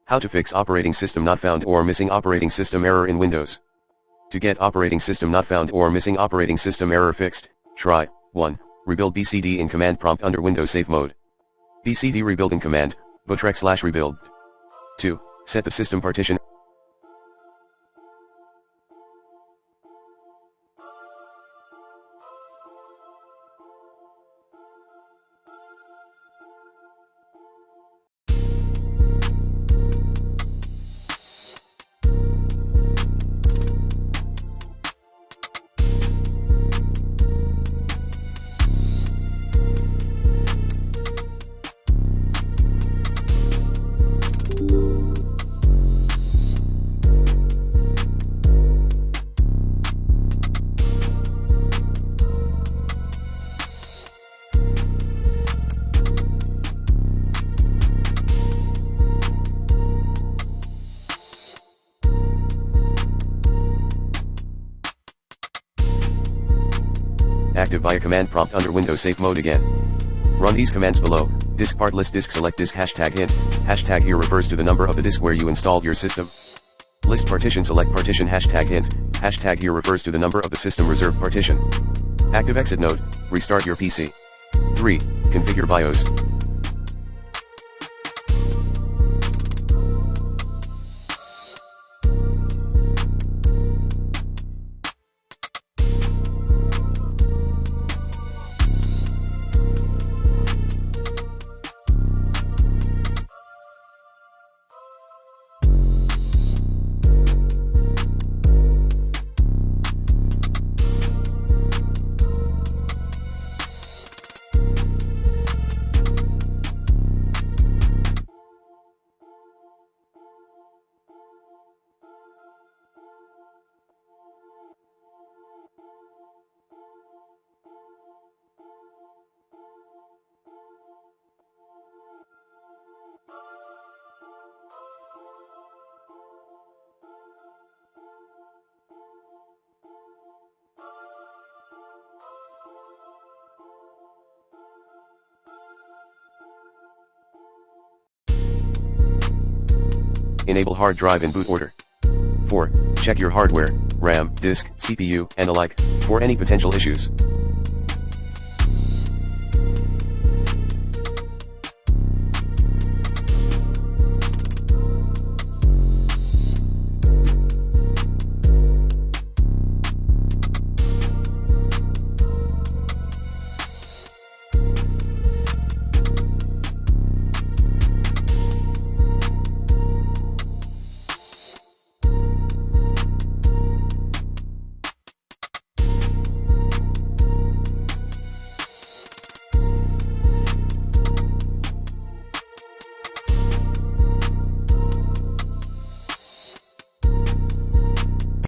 How to fix operating system not found or missing operating system error in Windows. To get operating system not found or missing operating system error fixed, try 1. Rebuild BCD in command prompt under Windows Safe Mode. BCD rebuild in command, /rebuild. 2. Set the system partition. Active via command prompt under Windows Safe Mode again. Run these commands below. Disk part list disk select disk #hint. Hashtag here refers to the number of the disk where you installed your system. List partition select partition #hint. Hashtag here refers to the number of the system reserved partition. Active exit node. Restart your PC. 3. Configure BIOS. Enable hard drive in boot order. 4. Check your hardware, RAM, disk, CPU, and alike, for any potential issues.